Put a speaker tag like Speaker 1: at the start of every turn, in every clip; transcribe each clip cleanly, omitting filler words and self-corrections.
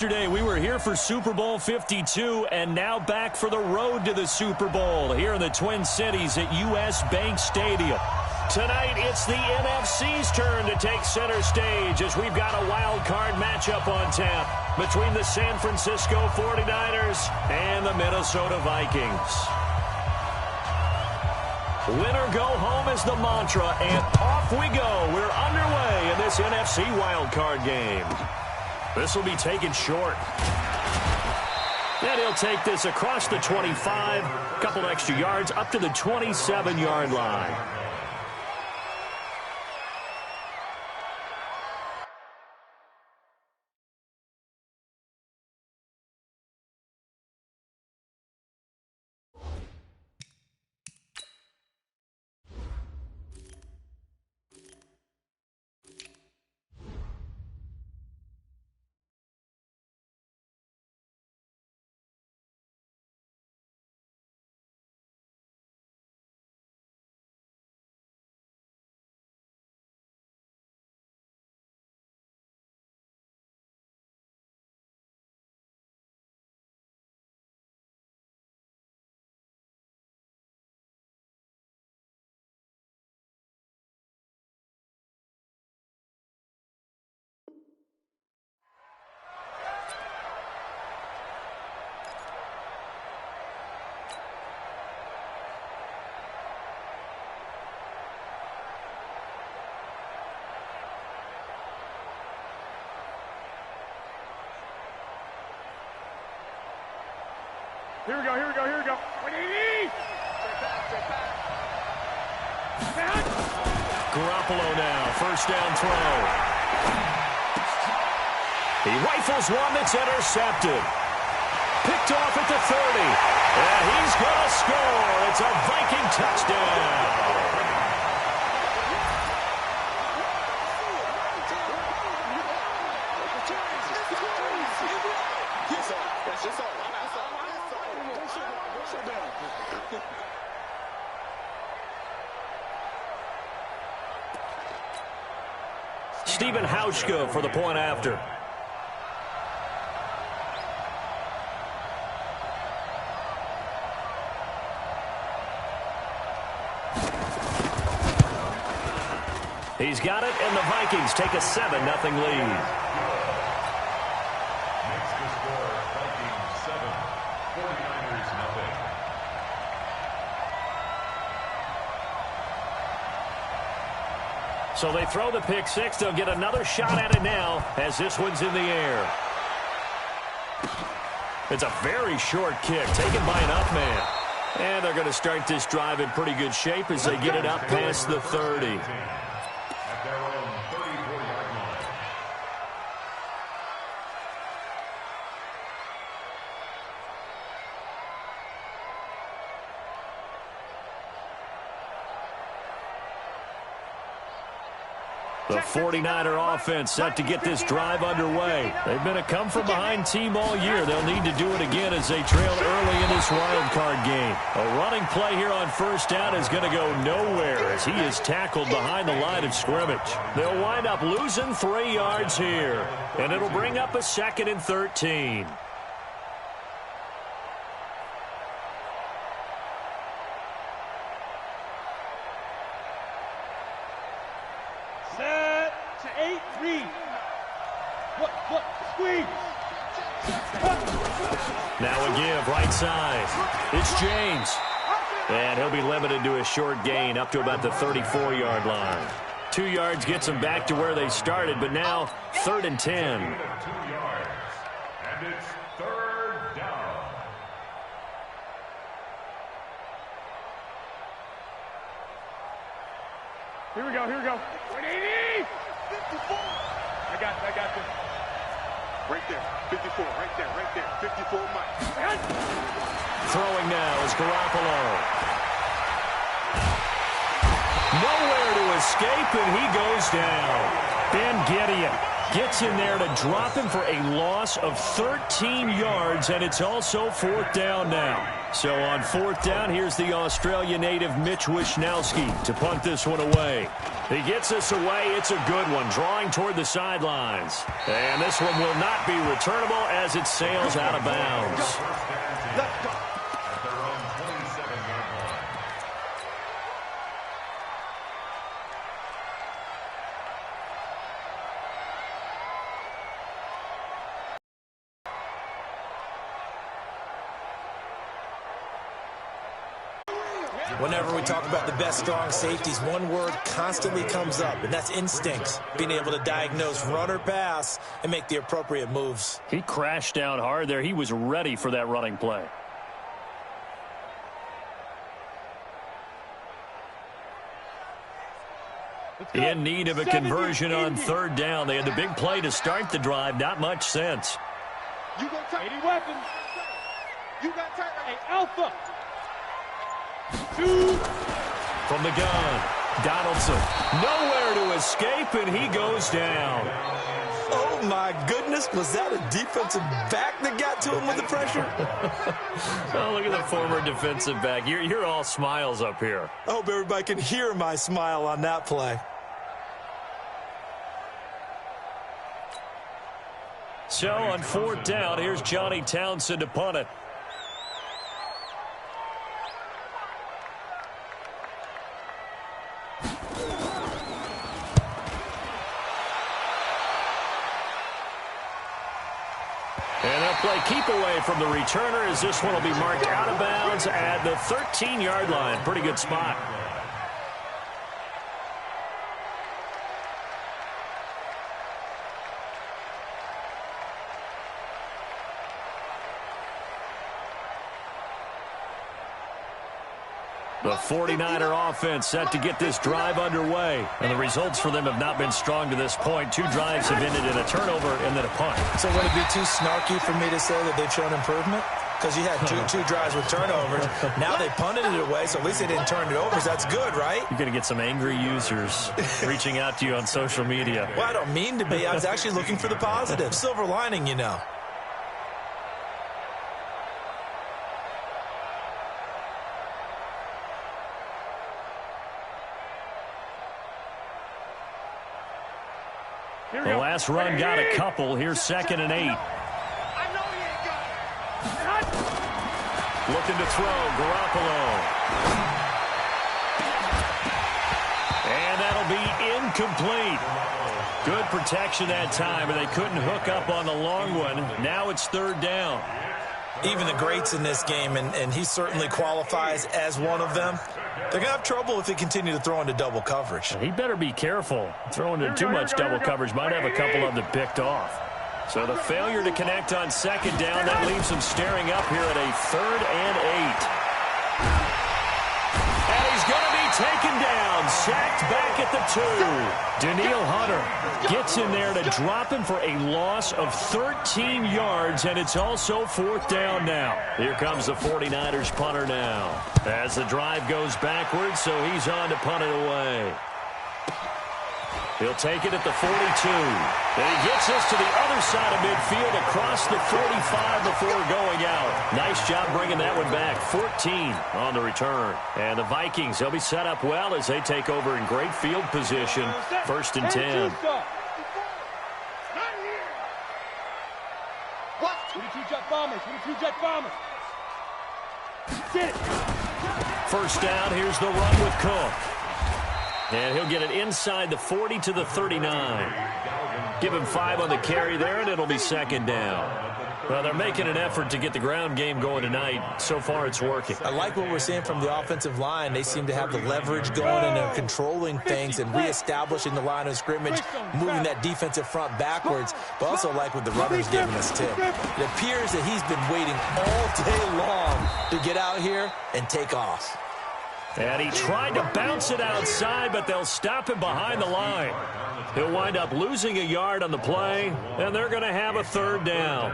Speaker 1: Yesterday, we were here for Super Bowl 52, and now back for the road to the Super Bowl here in the Twin Cities at U.S. Bank Stadium. Tonight, it's the NFC's turn to take center stage as we've got a wild card matchup on tap between the San Francisco 49ers and the Minnesota Vikings. Win or go home is the mantra, and off we go. We're underway in this NFC wild card game. This will be taken short. And he'll take this across the 25, a couple extra yards up to the 27-yard line.
Speaker 2: Here we go.
Speaker 1: Garoppolo now, first down throw. He rifles one that's intercepted. Picked off at the 30. And he's going to score. It's a Viking touchdown. Stephen Hauschka for the point after. He's got it, and the Vikings take a 7-0 lead.
Speaker 3: Makes the score Vikings 7, 49ers nothing.
Speaker 1: So they throw the pick six. They'll get another shot at it now as this one's in the air. It's a very short kick taken by an up man. And they're going to start this drive in pretty good shape as they get it up past the 30.
Speaker 3: At their own 34-yard line.
Speaker 1: The 49er offense set to get this drive underway. They've been a come-from-behind team all year. They'll need to do it again as they trail early in this wild card game. A running play here on first down is going to go nowhere as he is tackled behind the line of scrimmage. They'll wind up losing 3 yards here, and it'll bring up a 2nd and 13. Now a give, right side. It's James. And he'll be limited to a short gain up to about the 34-yard line. 2 yards gets them back to where they started, but now 3rd and 10.
Speaker 3: 2 yards. And it's 3rd down.
Speaker 2: Here we go. 180! 54! I got this. Right there. 54, right there. 54, Mike.
Speaker 1: Throwing now is Garoppolo. Nowhere to escape, and he goes down. Ben Gideon gets in there to drop him for a loss of 13 yards, and it's also 4th down now. So on 4th down, here's the Australia native Mitch Wishnowsky to punt this one away. He gets this away. It's a good one, drawing toward the sidelines. And this one will not be returnable as it sails out of bounds.
Speaker 3: At their own 27-yard line.
Speaker 4: Whenever we talk about the best strong safeties, one word constantly comes up, and that's instincts. Being able to diagnose run or pass and make the appropriate moves.
Speaker 1: He crashed down hard there. He was ready for that running play. In need of a conversion on third down. They had the big play to start the drive. Not much sense.
Speaker 2: You got 80 weapons. You got time. Hey, Alpha. Two.
Speaker 1: From the gun, Donaldson. Nowhere to escape, and he goes down.
Speaker 4: Oh, my goodness. Was that a defensive back that got to him with the pressure?
Speaker 1: Oh, look at the former defensive back. You're all smiles up here.
Speaker 4: I hope everybody can hear my smile on that play.
Speaker 1: So, on fourth down, here's Johnny Townsend to punt it. And they'll play keep away from the returner as this one will be marked out of bounds at the 13-yard line. Pretty good spot. The 49er offense set to get this drive underway. And the results for them have not been strong to this point. Two drives have ended in a turnover and then a punt.
Speaker 4: So would it be too snarky for me to say that they've shown improvement? Because you had two drives with turnovers. Now they punted it away, so at least they didn't turn it over. So that's good, right?
Speaker 1: You're going to get some angry users reaching out to you on social media.
Speaker 4: Well, I don't mean to be. I was actually looking for the positive. Silver lining, you know.
Speaker 1: The last run got a couple. Here's 2nd and 8.
Speaker 2: I know he ain't got it.
Speaker 1: Looking to throw, Garoppolo. And that'll be incomplete. Good protection that time, and they couldn't hook up on the long one. Now it's third down.
Speaker 4: Even the greats in this game, and he certainly qualifies as one of them, they're going to have trouble if they continue to throw into double coverage.
Speaker 1: He better be careful. Throwing into too much double coverage might have a couple of them picked off. So the failure to connect on second down, that leaves him staring up here at a 3rd and 8. And he's going to be taken down, sacked back at the 2. Danielle Hunter gets in there to drop him for a loss of 13 yards, and it's also 4th down now. Here comes the 49ers punter now. As the drive goes backwards, so he's on to punt it away. He'll take it at the 42. And he gets us to the other side of midfield across the 45 before going out. Nice job bringing that one back. 14 on the return. And the Vikings, they'll be set up well as they take over in great field position. 1st and 10.
Speaker 2: What? 22 jet bombers. 22 jet bombers. Get it.
Speaker 1: First down, here's the run with Cook. And he'll get it inside the 40 to the 39. Give him 5 on the carry there, and it'll be 2nd down. Well, they're making an effort to get the ground game going tonight. So far, it's working.
Speaker 4: I like what we're seeing from the offensive line. They seem to have the leverage going, and they're controlling things and reestablishing the line of scrimmage, moving that defensive front backwards. But also like what the runner's giving us, too. It appears that he's been waiting all day long to get out here and take off.
Speaker 1: And he tried to bounce it outside, but they'll stop him behind the line. He'll wind up losing a yard on the play, and they're going to have a 3rd down.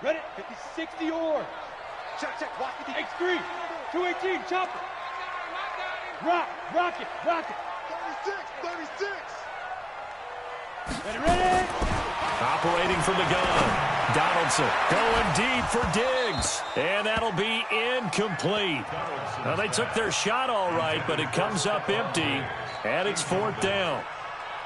Speaker 2: Ready? 50-60 or. Check. Watch the X3. 218. Chopper. Rock it. 36. Ready.
Speaker 1: Operating from the gun. Donaldson going deep for Diggs. And that'll be incomplete. Now, they took their shot all right, but it comes up empty, and it's 4th down.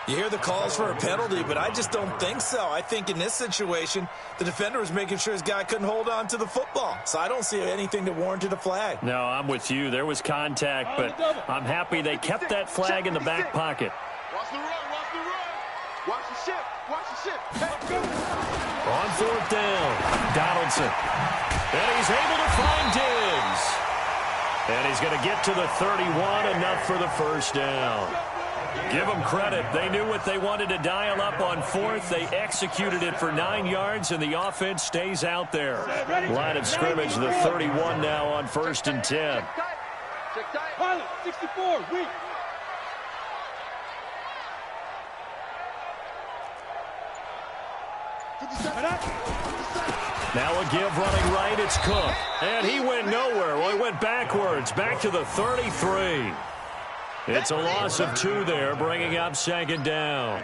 Speaker 4: You hear the calls for a penalty, but I just don't think so. I think in this situation, the defender was making sure his guy couldn't hold on to the football. So I don't see anything that warranted a flag.
Speaker 1: No, I'm with you. There was contact, but I'm happy they kept that flag in the back pocket.
Speaker 2: Watch the run, watch the run. Watch the ship, watch the ship. Hey, go.
Speaker 1: On 4th down, Donaldson. And he's able to find Diggs. And he's going to get to the 31, enough for the first down. Give them credit. They knew what they wanted to dial up on 4th. They executed it for 9 yards, and the offense stays out there. Line of scrimmage, the 31 now on 1st and 10.
Speaker 2: Pilot, 64, weak.
Speaker 1: Now a give running right, it's Cook. And he went nowhere. Well, he went backwards, back to the 33. It's a loss of 2 there, bringing up 2nd down.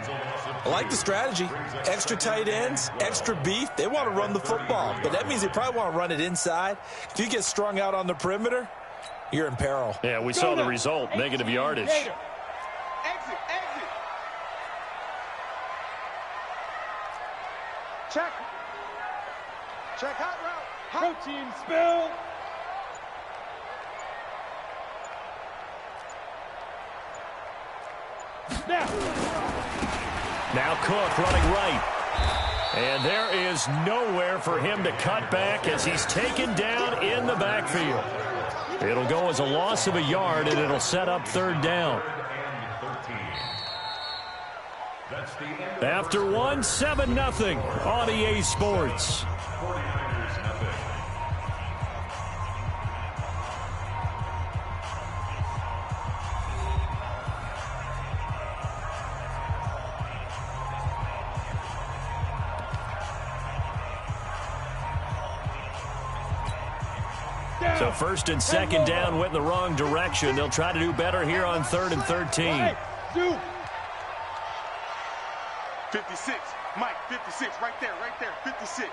Speaker 4: I like the strategy. Extra tight ends, extra beef. They want to run the football, but that means they probably want to run it inside. If you get strung out on the perimeter, you're in peril.
Speaker 1: Yeah, we saw the result, negative yardage.
Speaker 2: Exit, exit. Check. Check hot route. Protein spill.
Speaker 1: Now Cook running right. And there is nowhere for him to cut back as he's taken down in the backfield. It'll go as a loss of a yard, and it'll set up 3rd down. After 1, 7-0 on EA Sports. So 1st and 2nd down went in the wrong direction. They'll try to do better here on 3rd and 13.
Speaker 2: 56. Mike, 56. Right there, 56.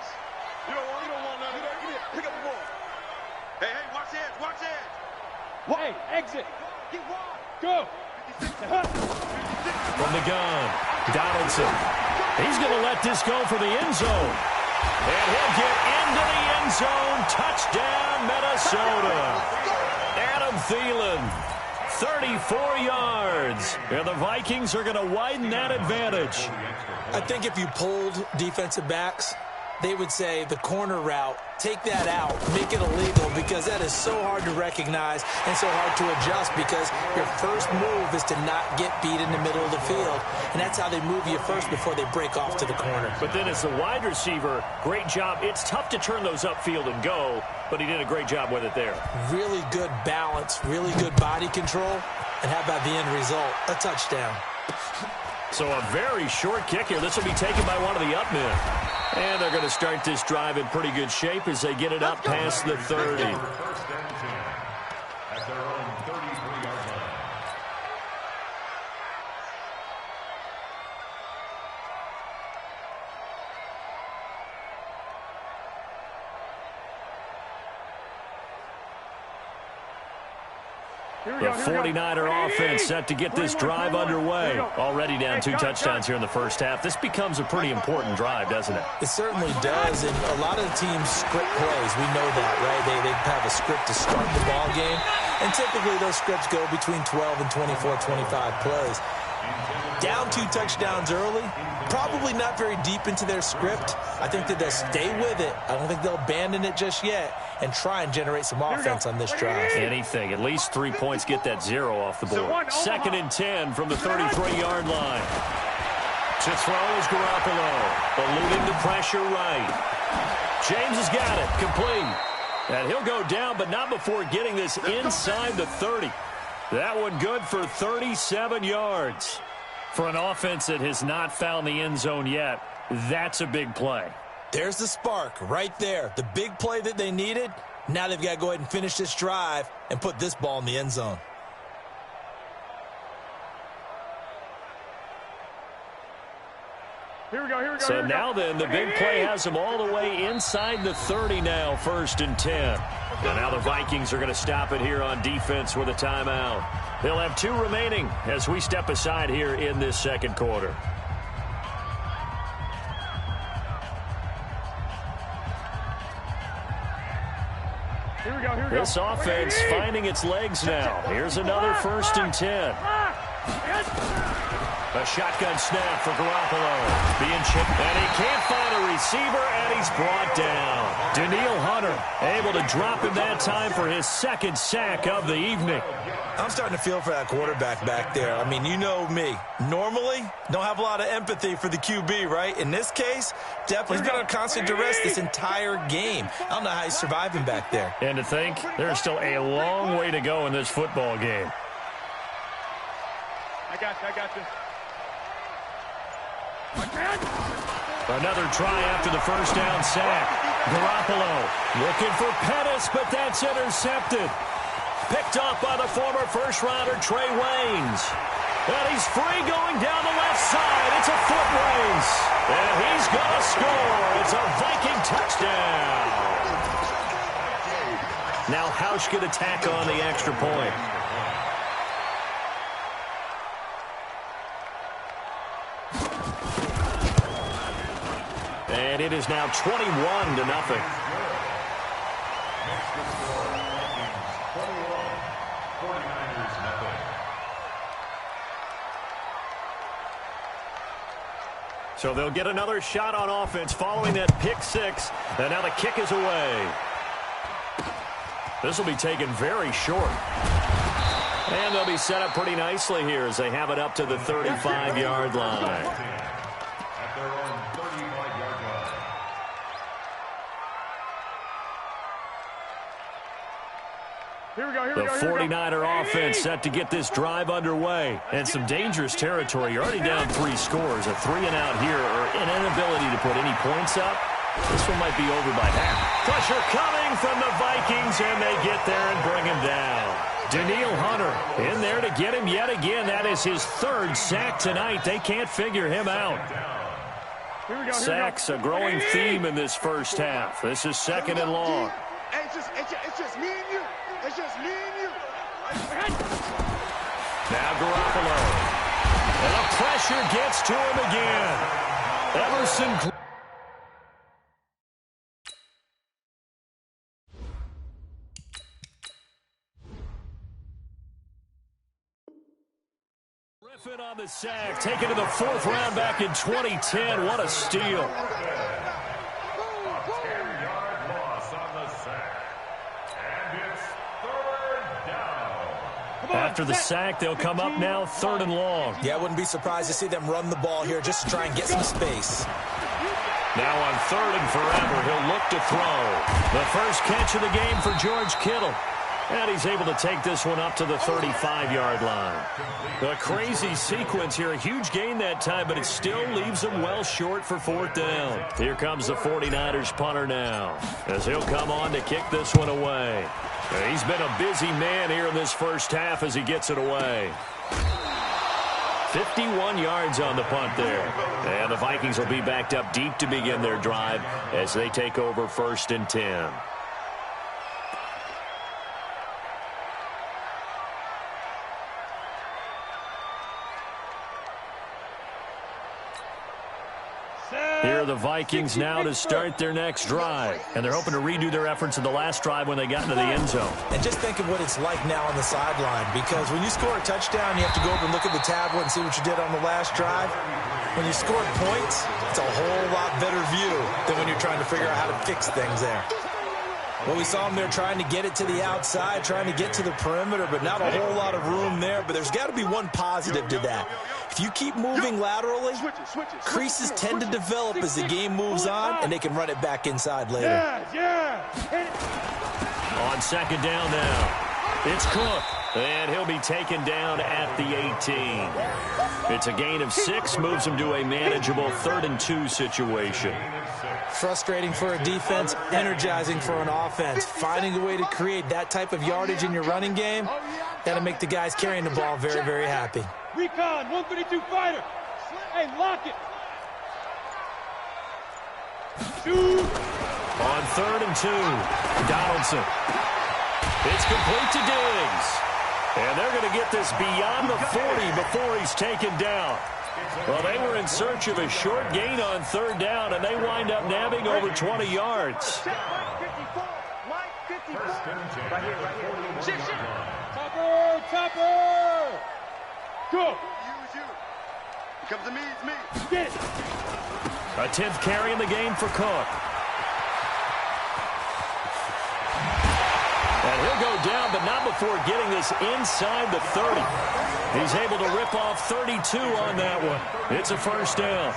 Speaker 2: You don't want none of that. Get it. Pick up the ball. Hey, watch the edge, watch the edge. Hey, exit. Get wide. Go.
Speaker 1: From the gun, Donaldson. He's going to let this go for the end zone. And he'll get into the end zone. Touchdown, Minnesota. Adam Thielen, 34 yards. And the Vikings are going to widen that advantage.
Speaker 4: I think if you polled defensive backs, they would say the corner route, take that out, make it illegal, because that is so hard to recognize and so hard to adjust, because your first move is to not get beat in the middle of the field, and that's how they move you first before they break off to the corner.
Speaker 1: But then as the wide receiver, great job. It's tough to turn those upfield and go, but he did a great job with it there.
Speaker 4: Really good balance, really good body control, and how about the end result? A touchdown.
Speaker 1: So a very short kick here. This will be taken by one of the up men. And they're going to start this drive in pretty good shape as they get it up past the 30.
Speaker 3: At their own 33-yard line.
Speaker 1: The 49er offense set to get this drive underway. Already down 2 touchdowns here in the first half. This becomes a pretty important drive, doesn't it?
Speaker 4: It certainly does, and a lot of the teams script plays. We know that, right? They have a script to start the ball game, and typically those scripts go between 12 and 24, 25 plays. Down 2 touchdowns early, probably not very deep into their script. I think that they'll stay with it. I don't think they'll abandon it just yet and try and generate some offense on this drive.
Speaker 1: Anything. At least 3 points, get that 0 off the board. 2nd and 10 from the 33-yard line. To throw is Garoppolo. Eluding the pressure right. James has got it. Complete. And he'll go down, but not before getting this inside the 30. That one good for 37 yards. For an offense that has not found the end zone yet, that's a big play.
Speaker 4: There's the spark right there. The big play that they needed. Now they've got to go ahead and finish this drive and put this ball in the end zone.
Speaker 2: Here we go.
Speaker 1: So now then, the big play has them all the way inside the 30 now, 1st and 10. And now the Vikings are going to stop it here on defense with a timeout. They'll have 2 remaining as we step aside here in this second quarter. This offense finding its legs now. Here's another 1st and 10. A shotgun snap for Garoppolo. Being chipped, and he can't find a receiver, and he's brought down. Danielle Hunter able to drop him that time for his 2nd sack of the evening.
Speaker 4: I'm starting to feel for that quarterback back there. I mean, you know me. Normally, don't have a lot of empathy for the QB, right? In this case, definitely he's been on constant duress this entire game. I don't know how he's surviving back there.
Speaker 1: And to think, there's still a long way to go in this football game.
Speaker 2: I got this.
Speaker 1: Another try after the 1st down sack. Garoppolo looking for Pettis, but that's intercepted. Picked off by the former 1st-rounder Trey Waynes. And he's free going down the left side. It's a foot race. And he's going to score. It's a Viking touchdown. Now Hausch could attack on the extra point. And it is now 21-0. So they'll get another shot on offense following that pick 6. And now the kick is away. This will be taken very short. And they'll be set up pretty nicely here as they have it up to the 35-yard line.
Speaker 3: At their own 35-yard line.
Speaker 1: The 49er offense set to get this drive underway. And some dangerous territory. You're already down 3 scores. A 3-and-out here or an inability to put any points up. This one might be over by half. Pressure coming from the Vikings, and they get there and bring him down. Danielle Hunter in there to get him yet again. That is his 3rd sack tonight. They can't figure him out. Sacks a growing theme in this first half. This is 2nd and long.
Speaker 2: It's just me and you. It's just me and you.
Speaker 1: Now Garoppolo. And the pressure gets to him again. Emerson. Griffin on the sack. Taken to the 4th round back in 2010. What a steal. After the sack, they'll come up now 3rd and long.
Speaker 4: Yeah, I wouldn't be surprised to see them run the ball here just to try and get some space.
Speaker 1: Now on 3rd and forever, he'll look to throw. The first catch of the game for George Kittle. And he's able to take this one up to the 35-yard line. A crazy sequence here. A huge gain that time, but it still leaves him well short for 4th down. Here comes the 49ers punter now, as he'll come on to kick this one away. He's been a busy man here in this first half as he gets it away. 51 yards on the punt there. And the Vikings will be backed up deep to begin their drive as they take over 1st and 10. Here are the Vikings now to start their next drive. And they're hoping to redo their efforts in the last drive when they got into the end zone.
Speaker 4: And just think of what it's like now on the sideline, because when you score a touchdown, you have to go over and look at the tablet and see what you did on the last drive. When you scored points, it's a whole lot better view than when you're trying to figure out how to fix things there. Well, we saw them there trying to get it to the outside, trying to get to the perimeter, but not a whole lot of room there. But there's got to be one positive to that. If you keep moving laterally, creases tend to develop as the game moves on, and they can run it back inside later.
Speaker 1: On 2nd down now, it's Cook, and he'll be taken down at the 18. It's a gain of 6, moves him to a manageable 3rd and 2 situation.
Speaker 4: Frustrating for a defense, energizing for an offense. Finding a way to create that type of yardage in your running game, that'll make the guys carrying the ball very, very happy.
Speaker 5: Recon, 132 fighter. Hey, lock it.
Speaker 1: On 3rd and 2, Donaldson. It's complete to Diggs. And they're going to get this beyond the 40 before he's taken down. Well, they were in search of a short gain on 3rd down, and they wind up nabbing over 20 yards.
Speaker 2: Right here. Shit.
Speaker 5: Topper! Go!
Speaker 2: You. It comes to me, it's me.
Speaker 5: Get it.
Speaker 1: A 10th carry in the game for Cook. And he'll go down, but not before getting this inside the 30. He's able to rip off 32 on that one. It's a 1st down.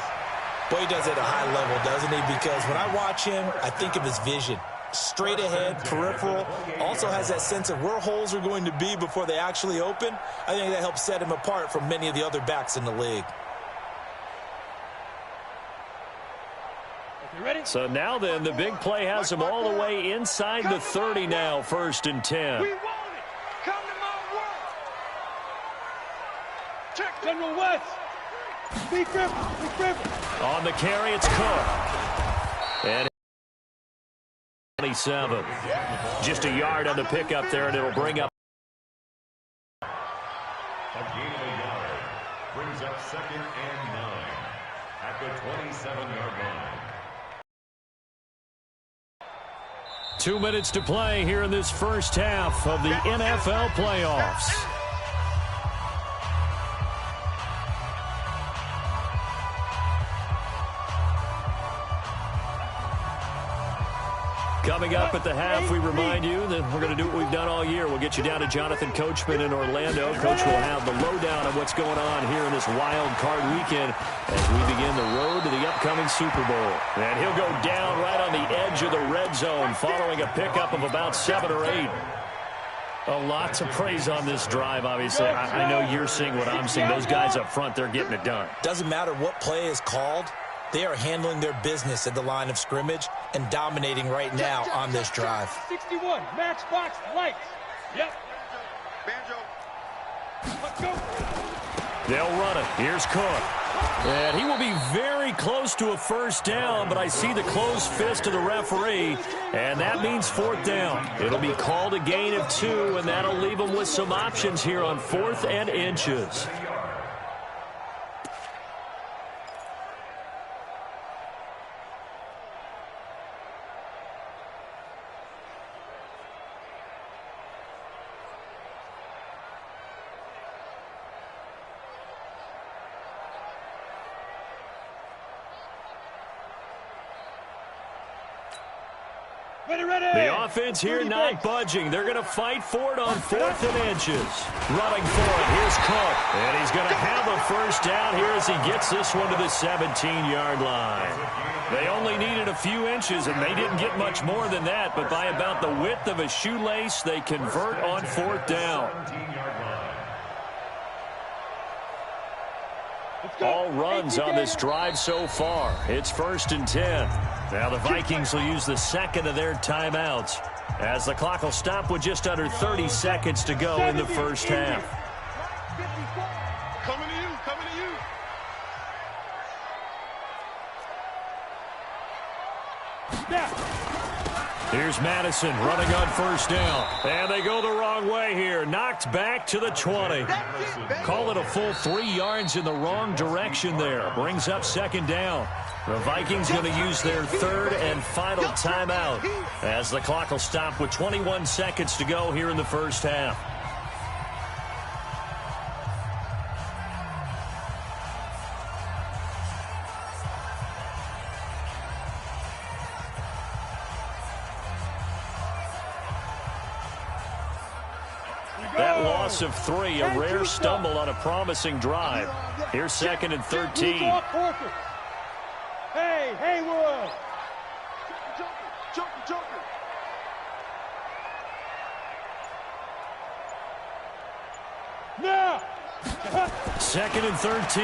Speaker 4: Boy, he does it at a high level, doesn't he? Because when I watch him, I think of his vision. Straight ahead, peripheral, also has that sense of where holes are going to be before they actually open. I think that helps set him apart from many of the other backs in the league.
Speaker 5: Ready?
Speaker 1: So now then, the big play has him all the way inside the 30 now, 1st and 10.
Speaker 2: We want it. Come to my work. Check
Speaker 5: General West. Be careful.
Speaker 1: On the carry, it's Cook. And 27. Just a yard on the pickup there, and it'll bring up.
Speaker 3: A gain of a yard brings up 2nd and 9 at the 27-yard line.
Speaker 1: 2 minutes to play here in this first half of the NFL playoffs. Coming up at the half, we remind you that we're going to do what we've done all year. We'll get you down to Jonathan Coachman in Orlando. Coach will have the lowdown of what's going on here in this wild card weekend as we begin the road to the upcoming Super Bowl. And he'll go down right on the edge of the red zone following a pickup of about 7 or 8. A lot to praise on this drive, obviously. I know you're seeing what I'm seeing. Those guys up front, they're getting it done.
Speaker 4: Doesn't matter what play is called. They are handling their business at the line of scrimmage and dominating right now on this drive.
Speaker 5: 61, matchbox, lights. Yep.
Speaker 2: Banjo.
Speaker 5: Let's go.
Speaker 1: They'll run it. Here's Cook. And he will be very close to a 1st down, but I see the closed fist of the referee, and that means 4th down. It'll be called a gain of 2, and that'll leave them with some options here on 4th and inches. The offense here not budging. They're going to fight for it on 4th and inches. Running for it. Here's Cook. And he's going to have a 1st down here as he gets this one to the 17-yard line. They only needed a few inches, and they didn't get much more than that. But by about the width of a shoelace, they convert on 4th down. All runs on this drive so far. It's 1st and 10. Now the Vikings will use the 2nd of their timeouts as the clock will stop with just under 30 seconds to go in the first half.
Speaker 2: Coming to you, coming to you.
Speaker 1: Here's Madison running on 1st down. And they go the wrong way here. Knocked back to the 20. Call it a full 3 yards in the wrong direction there. Brings up 2nd down. The Vikings going to use their 3rd and final timeout as the clock will stop with 21 seconds to go here in the first half. That loss of 3, a rare stumble on a promising drive. Here's 2nd and 13.
Speaker 5: Hey, Haywood!
Speaker 2: Joker.
Speaker 5: Now!
Speaker 1: 2nd and 13.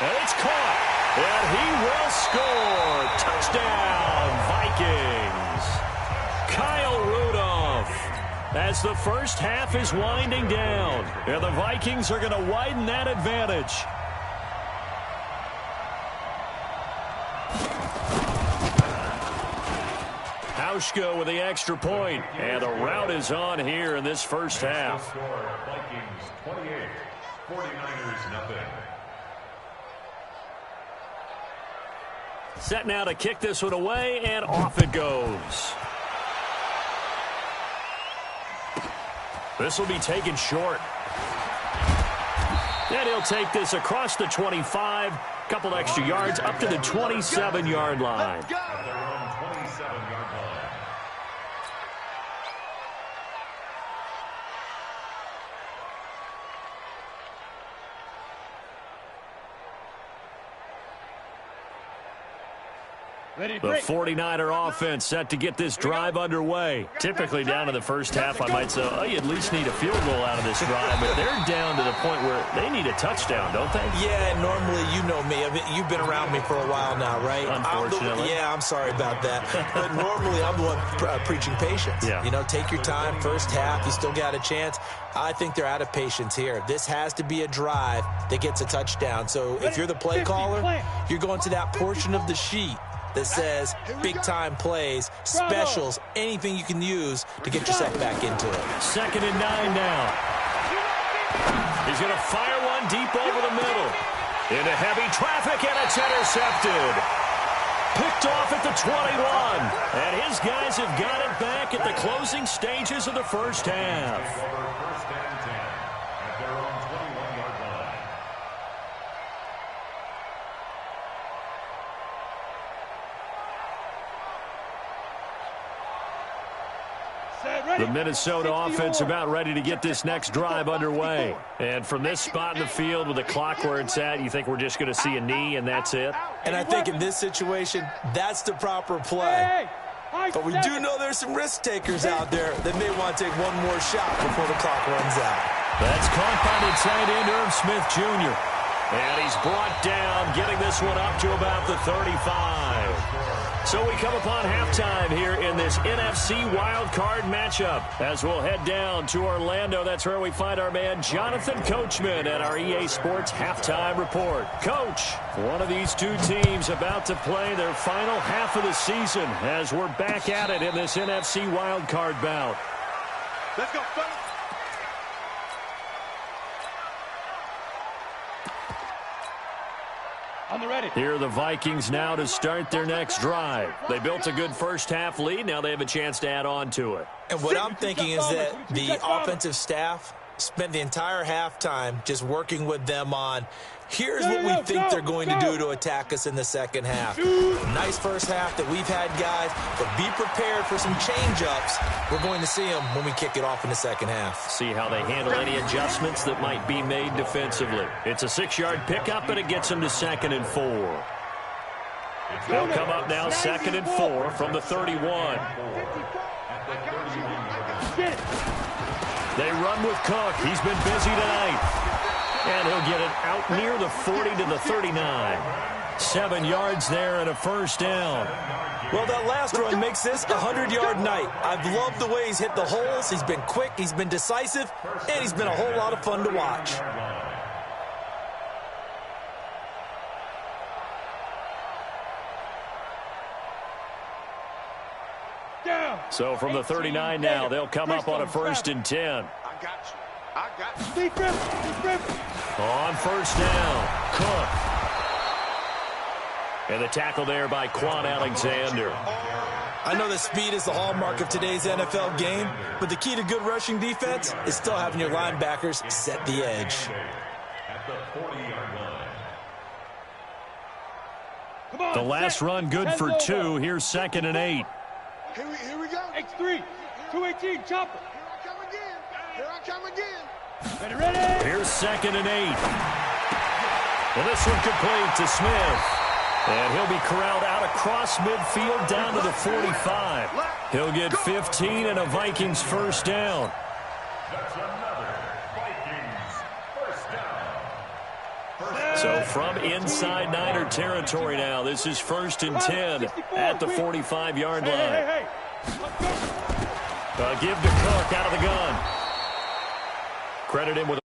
Speaker 1: And it's caught. And he will score. Touchdown, Vikings. Kyle Rudolph. As the first half is winding down. And the Vikings are going to widen that advantage. Jauschko with the extra point. And the rout is on here in this first half.
Speaker 3: Vikings 28, 49ers nothing.
Speaker 1: Set now to kick this one away, and off it goes. This will be taken short. And he'll take this across the 25, couple extra yards up to the 27-yard line.
Speaker 3: At their own 27-yard line.
Speaker 5: Ready,
Speaker 1: The 49er offense set to get this drive underway. Typically down in the first half, I might say, oh, you at least need a field goal out of this drive, but they're down to the point where they need a touchdown, don't they?
Speaker 4: Yeah, normally, you know me. I mean, you've been around me for a while now, right?
Speaker 1: Unfortunately.
Speaker 4: I'm sorry about that. But normally, I'm the one preaching patience.
Speaker 1: Yeah.
Speaker 4: You know, take your time, first half, you still got a chance. I think they're out of patience here. This has to be a drive that gets a touchdown. So if you're the play caller, you're going to that portion of the sheet that says big-time plays, specials, anything you can use to get yourself back into it.
Speaker 1: 2nd and 9 now. He's going to fire one deep over the middle. Into heavy traffic, and it's intercepted. Picked off at the 21. And his guys have got it back at the closing stages of the first half.
Speaker 3: First and 10 at their own 21-yard line.
Speaker 1: The Minnesota offense about ready to get this next drive underway. And from this spot in the field with the clock where it's at, you think we're just going to see a knee and that's it?
Speaker 4: And I think in this situation, that's the proper play. But we do know there's some risk takers out there that may want to take one more shot before the clock runs out.
Speaker 1: That's caught by the tight end, Irv Smith Jr. And he's brought down, getting this one up to about the 35. So we come upon halftime here in this NFC wildcard matchup. As we'll head down to Orlando, that's where we find our man Jonathan Coachman at our EA Sports Halftime Report. Coach, one of these two teams about to play their final half of the season as we're back at it in this NFC wildcard bout.
Speaker 2: Let's go, fellas.
Speaker 5: On the ready.
Speaker 1: Here are the Vikings now to start their next drive. They built a good first half lead. Now they have a chance to add on to it.
Speaker 4: And what I'm thinking is that the offensive staff spent the entire halftime just working with them on, here's what we think they're going to do to attack us in the second half. Nice first half that we've had, guys, but be prepared for some change-ups. We're going to see them when we kick it off in the second half.
Speaker 1: See how they handle any adjustments that might be made defensively. It's a 6-yard pickup, and it gets them to 2nd and 4. They'll come up now 2nd and 4 from the 31. They run with Cook. He's been busy tonight. And he'll get it out near the 40 to the 39. 7 yards there and a first down.
Speaker 4: Well, that last run makes this a 100-yard night. I've loved the way he's hit the holes. He's been quick, he's been decisive, and he's been a whole lot of fun to watch.
Speaker 1: So from the 39 now, they'll come up on a 1st and 10.
Speaker 2: I got you. I got you.
Speaker 1: On first down, Cook. And the tackle there by Quan Alexander.
Speaker 4: I know that speed is the hallmark of today's NFL game, but the key to good rushing defense is still having your linebackers set the edge.
Speaker 3: At the 40-yard line.
Speaker 1: The last run good for 2. Here's 2nd and 8.
Speaker 2: Here we go.
Speaker 5: X3, 218, chopper.
Speaker 2: Here I come again.
Speaker 5: Ready.
Speaker 1: Here's 2nd and 8. Well, this one complete to Smith. And he'll be corralled out across midfield down to the 45. He'll get 15 and a Vikings first down.
Speaker 3: That's another Vikings first down.
Speaker 1: So from inside Niner territory now, this is 1st and 10 at the 45-yard line. Give to Cook out of the gun. Credit him with